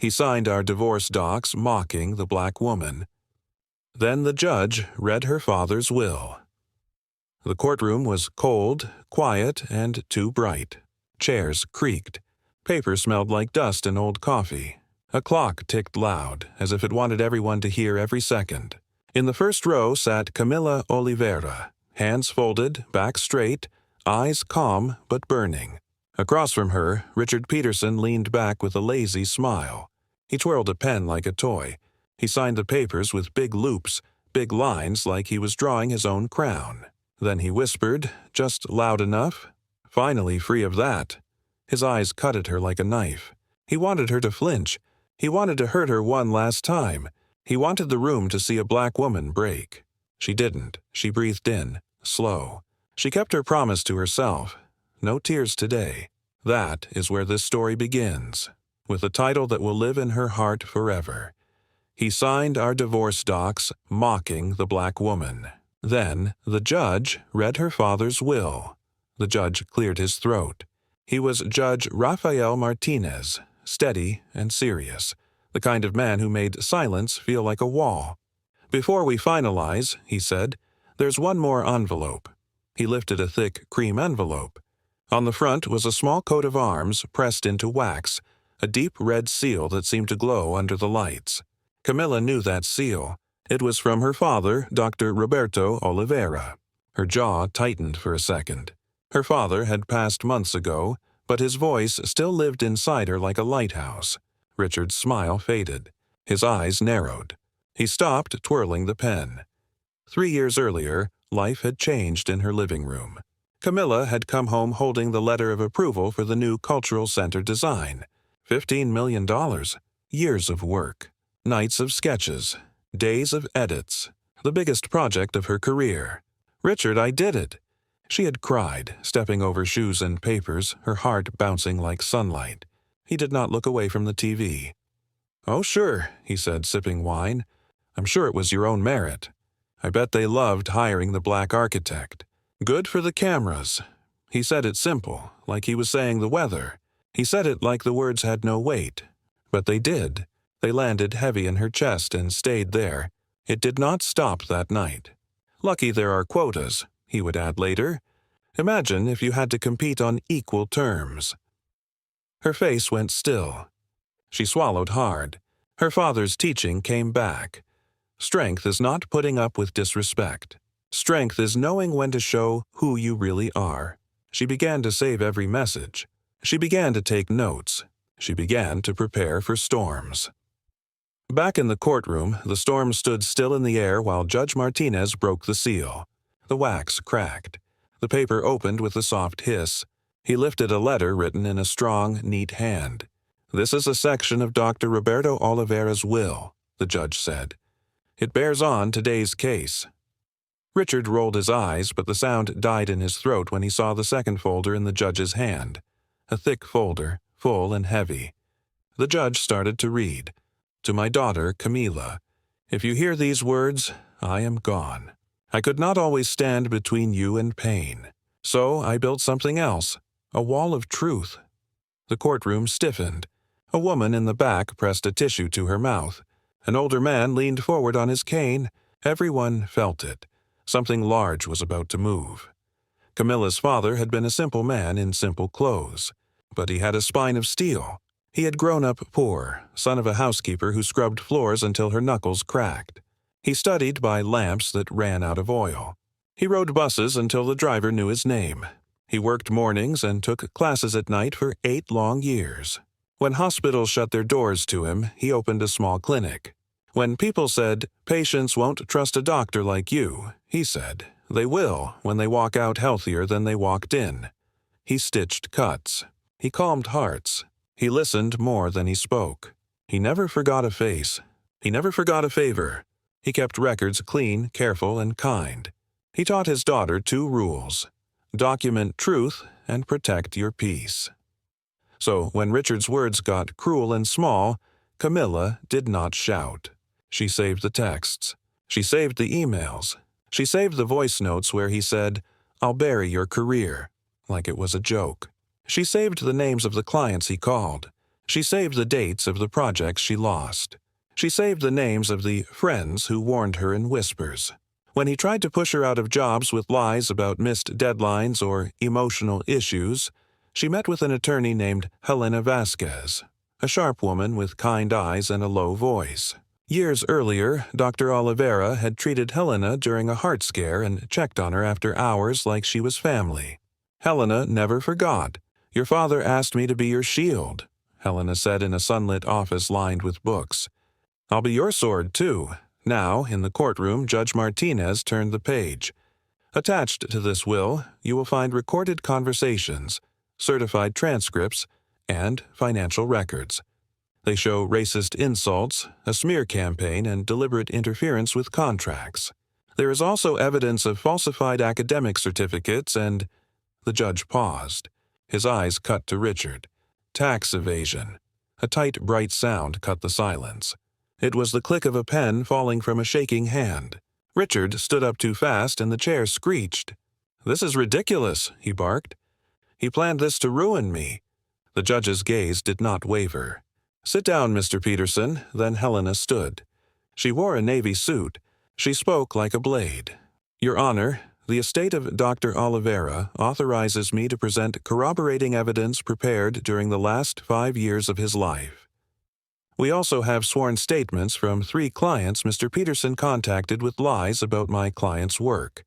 He signed our divorce docs mocking the black woman. Then the judge read her father's will. The courtroom was cold, quiet, and too bright. Chairs creaked. Paper smelled like dust and old coffee. A clock ticked loud, as if it wanted everyone to hear every second. In the first row sat Camilla Oliveira, hands folded, back straight, eyes calm but burning. Across from her, Richard Peterson leaned back with a lazy smile. He twirled a pen like a toy. He signed the papers with big loops, big lines like he was drawing his own crown. Then he whispered, just loud enough, finally free of that. His eyes cut at her like a knife. He wanted her to flinch. He wanted to hurt her one last time. He wanted the room to see a black woman break. She didn't. She breathed in, slow. She kept her promise to herself. No tears today. That is where this story begins, with a title that will live in her heart forever. He signed our divorce docs, mocking the black woman. Then the judge read her father's will. The judge cleared his throat. He was Judge Rafael Martinez, steady and serious, the kind of man who made silence feel like a wall. Before we finalize, he said, there's one more envelope. He lifted a thick cream envelope. On the front was a small coat of arms pressed into wax, a deep red seal that seemed to glow under the lights. Camilla knew that seal. It was from her father, Dr. Roberto Oliveira. Her jaw tightened for a second. Her father had passed months ago, but his voice still lived inside her like a lighthouse. Richard's smile faded. His eyes narrowed. He stopped twirling the pen. 3 years earlier, life had changed in her living room. Camilla had come home holding the letter of approval for the new cultural center design. $15 million. Years of work. Nights of sketches. Days of edits. The biggest project of her career. Richard, I did it. She had cried, stepping over shoes and papers, her heart bouncing like sunlight. He did not look away from the TV. Oh, sure, he said, sipping wine. I'm sure it was your own merit. I bet they loved hiring the black architect. Good for the cameras. He said it simple, like he was saying the weather. He said it like the words had no weight. But they did. They landed heavy in her chest and stayed there. It did not stop that night. Lucky there are quotas, he would add later. Imagine if you had to compete on equal terms. Her face went still. She swallowed hard. Her father's teaching came back. Strength is not putting up with disrespect. Strength is knowing when to show who you really are. She began to save every message. She began to take notes. She began to prepare for storms. Back in the courtroom, the storm stood still in the air while Judge Martinez broke the seal. The wax cracked. The paper opened with a soft hiss. He lifted a letter written in a strong, neat hand. This is a section of Dr. Roberto Oliveira's will, the judge said. It bears on today's case. Richard rolled his eyes, but the sound died in his throat when he saw the second folder in the judge's hand. A thick folder, full and heavy. The judge started to read. To my daughter, Camila, if you hear these words, I am gone. I could not always stand between you and pain. So I built something else, a wall of truth. The courtroom stiffened. A woman in the back pressed a tissue to her mouth. An older man leaned forward on his cane. Everyone felt it. Something large was about to move. Camilla's father had been a simple man in simple clothes, but he had a spine of steel. He had grown up poor, son of a housekeeper who scrubbed floors until her knuckles cracked. He studied by lamps that ran out of oil. He rode buses until the driver knew his name. He worked mornings and took classes at night for 8 long years. When hospitals shut their doors to him, he opened a small clinic. When people said, patients won't trust a doctor like you, he said, they will when they walk out healthier than they walked in. He stitched cuts. He calmed hearts. He listened more than he spoke. He never forgot a face. He never forgot a favor. He kept records clean, careful, and kind. He taught his daughter 2 rules. Document truth and protect your peace. So when Richard's words got cruel and small, Camilla did not shout. She saved the texts. She saved the emails. She saved the voice notes where he said, I'll bury your career, like it was a joke. She saved the names of the clients he called. She saved the dates of the projects she lost. She saved the names of the friends who warned her in whispers. When he tried to push her out of jobs with lies about missed deadlines or emotional issues, she met with an attorney named Helena Vasquez, a sharp woman with kind eyes and a low voice. Years earlier, Dr. Oliveira had treated Helena during a heart scare and checked on her after hours like she was family. Helena never forgot. "Your father asked me to be your shield," Helena said in a sunlit office lined with books. "I'll be your sword, too." Now, in the courtroom, Judge Martinez turned the page. Attached to this will, you will find recorded conversations, certified transcripts, and financial records. They show racist insults, a smear campaign, and deliberate interference with contracts. There is also evidence of falsified academic certificates and— The judge paused. His eyes cut to Richard. Tax evasion. A tight, bright sound cut the silence. It was the click of a pen falling from a shaking hand. Richard stood up too fast and the chair screeched. "This is ridiculous," he barked. "He planned this to ruin me." The judge's gaze did not waver. "Sit down, Mr. Peterson." Then Helena stood. She wore a navy suit. She spoke like a blade. "Your Honor, the estate of Dr. Oliveira authorizes me to present corroborating evidence prepared during the last 5 years of his life. We also have sworn statements from 3 clients Mr. Peterson contacted with lies about my client's work."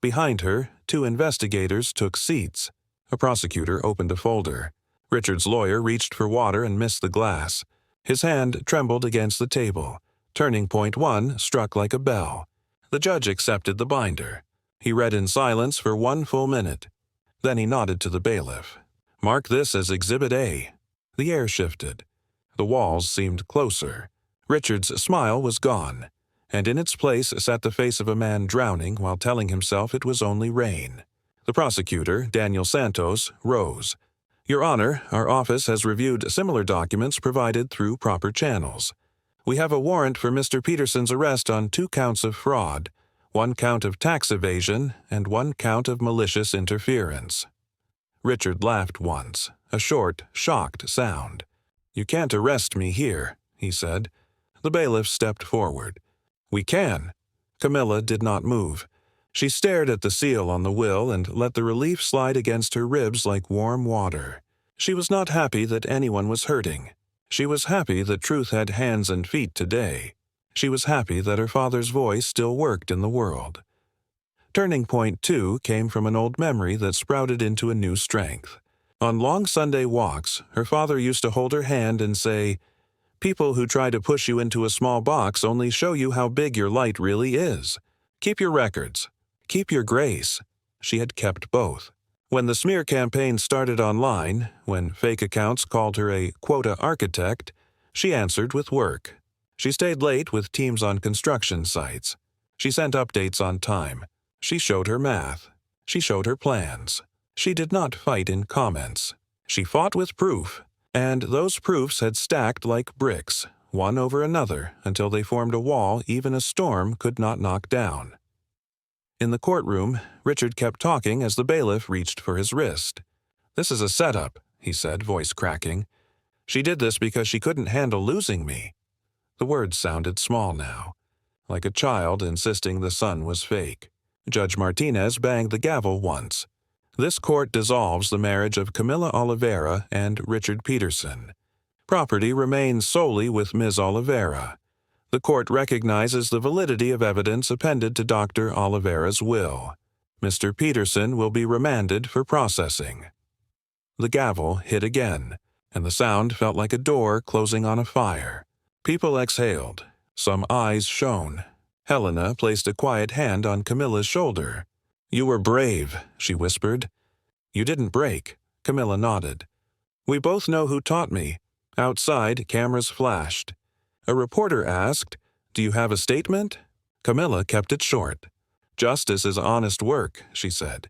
Behind her, 2 investigators took seats. A prosecutor opened a folder. Richard's lawyer reached for water and missed the glass. His hand trembled against the table. Turning point 1 struck like a bell. The judge accepted the binder. He read in silence for 1 full minute. Then he nodded to the bailiff. "Mark this as Exhibit A." The air shifted. The walls seemed closer. Richard's smile was gone, and in its place sat the face of a man drowning while telling himself it was only rain. The prosecutor, Daniel Santos, rose. "Your Honor, our office has reviewed similar documents provided through proper channels. We have a warrant for Mr. Peterson's arrest on 2 counts of fraud, 1 count of tax evasion, and 1 count of malicious interference." Richard laughed once, a short, shocked sound. "You can't arrest me here," he said. The bailiff stepped forward. "We can." Camilla did not move. She stared at the seal on the will and let the relief slide against her ribs like warm water. She was not happy that anyone was hurting. She was happy that truth had hands and feet today. She was happy that her father's voice still worked in the world. Turning point 2 came from an old memory that sprouted into a new strength. On long Sunday walks, her father used to hold her hand and say, "People who try to push you into a small box only show you how big your light really is. Keep your records. Keep your grace." She had kept both. When the smear campaign started online, when fake accounts called her a quota architect, she answered with work. She stayed late with teams on construction sites. She sent updates on time. She showed her math. She showed her plans. She did not fight in comments. She fought with proof, and those proofs had stacked like bricks, one over another, until they formed a wall even a storm could not knock down. In the courtroom, Richard kept talking as the bailiff reached for his wrist. "This is a setup," he said, voice cracking. "She did this because she couldn't handle losing me." The words sounded small now, like a child insisting the sun was fake. Judge Martinez banged the gavel once. "This court dissolves the marriage of Camilla Oliveira and Richard Peterson. Property remains solely with Ms. Oliveira. The court recognizes the validity of evidence appended to Dr. Oliveira's will. Mr. Peterson will be remanded for processing." The gavel hit again, and the sound felt like a door closing on a fire. People exhaled. Some eyes shone. Helena placed a quiet hand on Camilla's shoulder. "You were brave," she whispered. "You didn't break." Camilla nodded. "We both know who taught me." Outside, cameras flashed. A reporter asked, "Do you have a statement?" Camilla kept it short. "Justice is honest work," she said.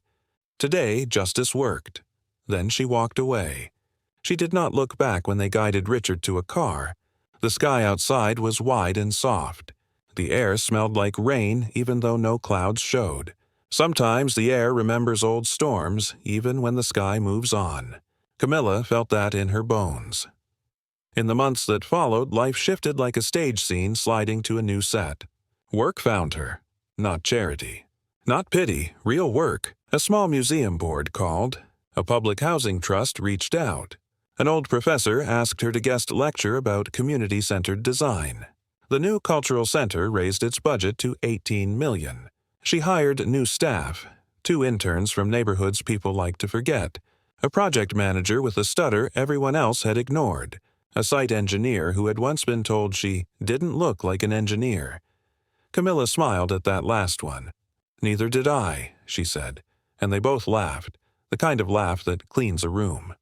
Today, justice worked. Then she walked away. She did not look back when they guided Richard to a car. The sky outside was wide and soft. The air smelled like rain even though no clouds showed. Sometimes the air remembers old storms even when the sky moves on. Camilla felt that in her bones. In the months that followed, life shifted like a stage scene sliding to a new set. Work found her. Not charity. Not pity, real work. A small museum board called. A public housing trust reached out. An old professor asked her to guest lecture about community-centered design. The new cultural center raised its budget to $18 million. She hired new staff, 2 interns from neighborhoods people like to forget, a project manager with a stutter everyone else had ignored, a site engineer who had once been told she didn't look like an engineer. Camilla smiled at that last one. "Neither did I," she said, and they both laughed, the kind of laugh that cleans a room.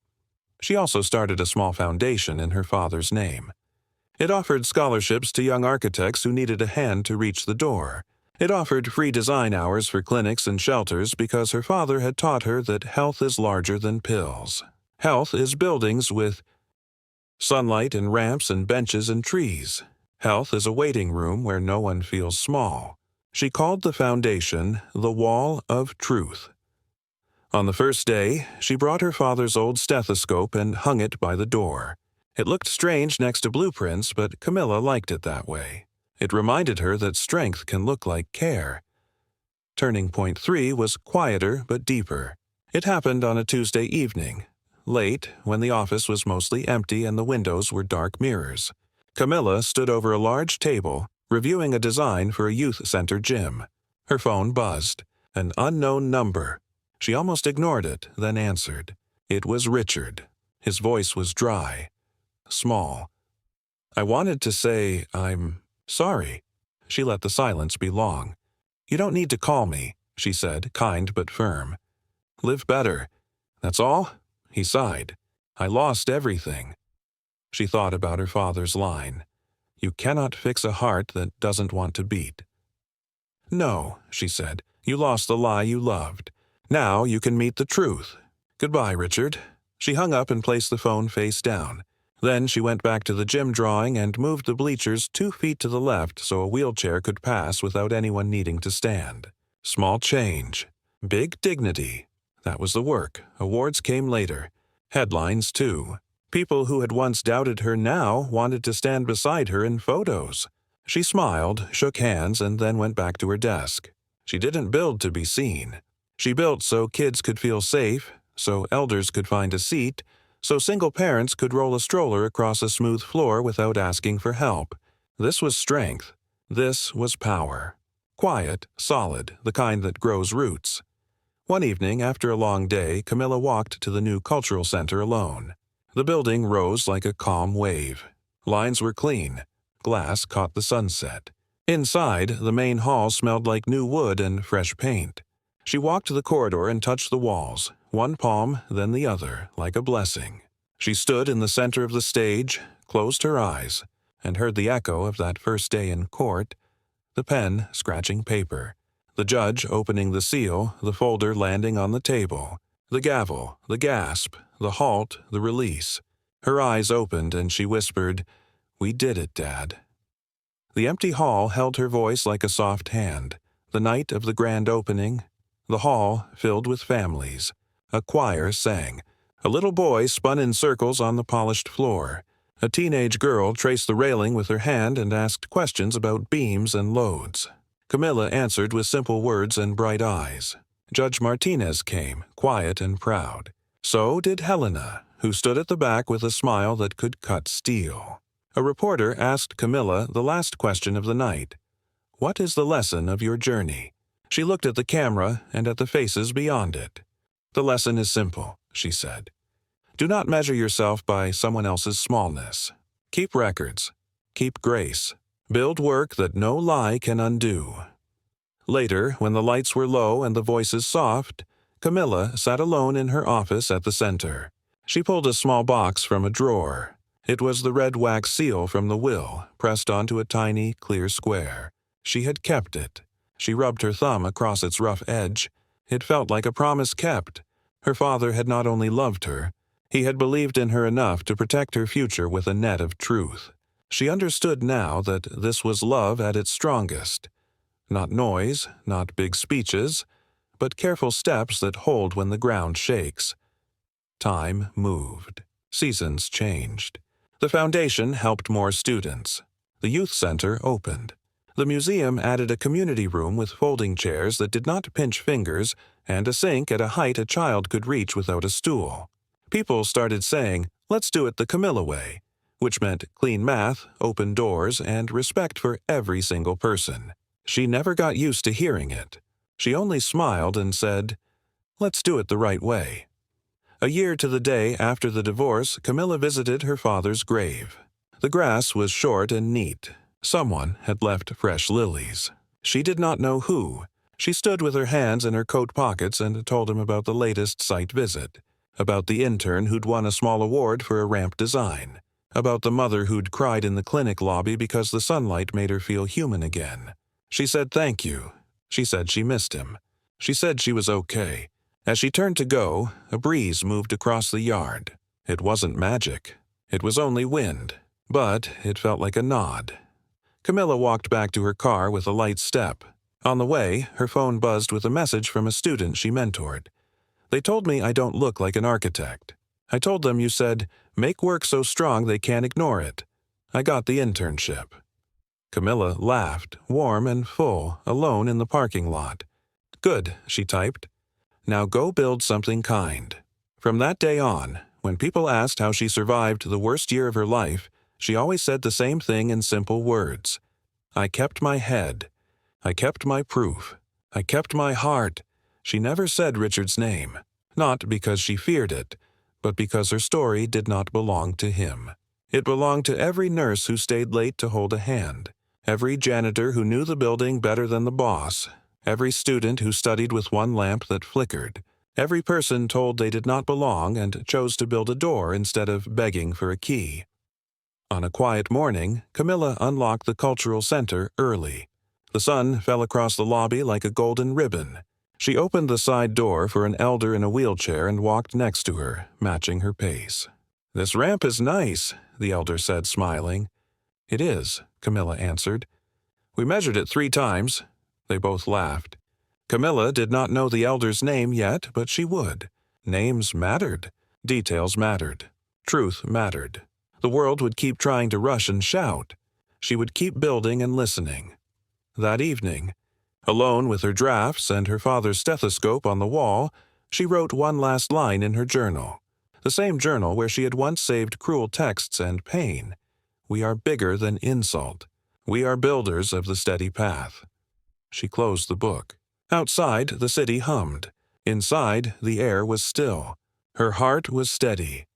She also started a small foundation in her father's name. It offered scholarships to young architects who needed a hand to reach the door. It offered free design hours for clinics and shelters because her father had taught her that health is larger than pills. Health is buildings with sunlight and ramps and benches and trees. Health is a waiting room where no one feels small. She called the foundation the Wall of Truth. On the first day, she brought her father's old stethoscope and hung it by the door. It looked strange next to blueprints, but Camilla liked it that way. It reminded her that strength can look like care. Turning point 3 was quieter but deeper. It happened on a Tuesday evening, late, when the office was mostly empty and the windows were dark mirrors. Camilla stood over a large table, reviewing a design for a youth center gym. Her phone buzzed. An unknown number. She almost ignored it, then answered. It was Richard. His voice was dry, small. "I wanted to say I'm sorry." She let the silence be long. "You don't need to call me," she said, kind but firm. "Live better. That's all?" He sighed. "I lost everything." She thought about her father's line. "You cannot fix a heart that doesn't want to beat." "No," she said. "You lost the lie you loved. Now you can meet the truth. Goodbye, Richard." She hung up and placed the phone face down. Then she went back to the gym drawing and moved the bleachers 2 feet to the left so a wheelchair could pass without anyone needing to stand. Small change. Big dignity. That was the work. Awards came later. Headlines, too. People who had once doubted her now wanted to stand beside her in photos. She smiled, shook hands, and then went back to her desk. She didn't build to be seen. She built so kids could feel safe, so elders could find a seat, so single parents could roll a stroller across a smooth floor without asking for help. This was strength. This was power. Quiet, solid, the kind that grows roots. One evening, after a long day, Camilla walked to the new cultural center alone. The building rose like a calm wave. Lines were clean. Glass caught the sunset. Inside, the main hall smelled like new wood and fresh paint. She walked the corridor and touched the walls, one palm, then the other, like a blessing. She stood in the center of the stage, closed her eyes, and heard the echo of that first day in court, the pen scratching paper, the judge opening the seal, the folder landing on the table, the gavel, the gasp, the halt, the release. Her eyes opened and she whispered, "We did it, Dad." The empty hall held her voice like a soft hand. The night of the grand opening, the hall filled with families. A choir sang. A little boy spun in circles on the polished floor. A teenage girl traced the railing with her hand and asked questions about beams and loads. Camilla answered with simple words and bright eyes. Judge Martinez came, quiet and proud. So did Helena, who stood at the back with a smile that could cut steel. A reporter asked Camilla the last question of the night. "What is the lesson of your journey?" She looked at the camera and at the faces beyond it. "The lesson is simple," she said. "Do not measure yourself by someone else's smallness. Keep records. Keep grace. Build work that no lie can undo." Later, when the lights were low and the voices soft, Camilla sat alone in her office at the center. She pulled a small box from a drawer. It was the red wax seal from the will, pressed onto a tiny, clear square. She had kept it. She rubbed her thumb across its rough edge. It felt like a promise kept. Her father had not only loved her, he had believed in her enough to protect her future with a net of truth. She understood now that this was love at its strongest. Not noise, not big speeches, but careful steps that hold when the ground shakes. Time moved. Seasons changed. The foundation helped more students. The youth center opened. The museum added a community room with folding chairs that did not pinch fingers and a sink at a height a child could reach without a stool. People started saying, "Let's do it the Camilla way," which meant clean math, open doors, and respect for every single person. She never got used to hearing it. She only smiled and said, "Let's do it the right way." A year to the day after the divorce, Camilla visited her father's grave. The grass was short and neat. Someone had left fresh lilies. She did not know who. She stood with her hands in her coat pockets and told him about the latest site visit, about the intern who'd won a small award for a ramp design, about the mother who'd cried in the clinic lobby because the sunlight made her feel human again. She said thank you. She said she missed him. She said she was okay. As she turned to go, a breeze moved across the yard. It wasn't magic. It was only wind, but it felt like a nod. Camilla walked back to her car with a light step. On the way, her phone buzzed with a message from a student she mentored. "They told me I don't look like an architect. I told them you said, 'Make work so strong they can't ignore it.' I got the internship." Camilla laughed, warm and full, alone in the parking lot. "Good," she typed. "Now go build something kind." From that day on, when people asked how she survived the worst year of her life, she always said the same thing in simple words. "I kept my head. I kept my proof. I kept my heart." She never said Richard's name, not because she feared it, but because her story did not belong to him. It belonged to every nurse who stayed late to hold a hand, every janitor who knew the building better than the boss, every student who studied with one lamp that flickered, every person told they did not belong and chose to build a door instead of begging for a key. On a quiet morning, Camilla unlocked the cultural center early. The sun fell across the lobby like a golden ribbon. She opened the side door for an elder in a wheelchair and walked next to her, matching her pace. "This ramp is nice," the elder said, smiling. "It is," Camilla answered. "We measured it 3 times. They both laughed. Camilla did not know the elder's name yet, but she would. Names mattered. Details mattered. Truth mattered. The world would keep trying to rush and shout. She would keep building and listening. That evening, alone with her drafts and her father's stethoscope on the wall, she wrote one last line in her journal. The same journal where she had once saved cruel texts and pain. "We are bigger than insult. We are builders of the steady path." She closed the book. Outside, the city hummed. Inside, the air was still. Her heart was steady.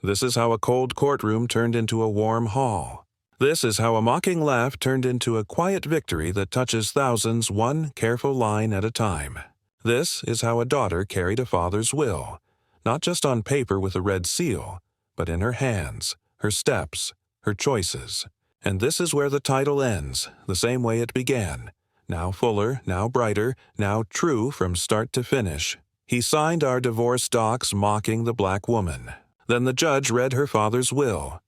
This is how a cold courtroom turned into a warm hall. This is how a mocking laugh turned into a quiet victory that touches thousands one careful line at a time. This is how a daughter carried a father's will, not just on paper with a red seal, but in her hands, her steps, her choices. And this is where the title ends, the same way it began. Now fuller, now brighter, now true from start to finish. He signed our divorce docs mocking the black woman. Then the judge read her father's will.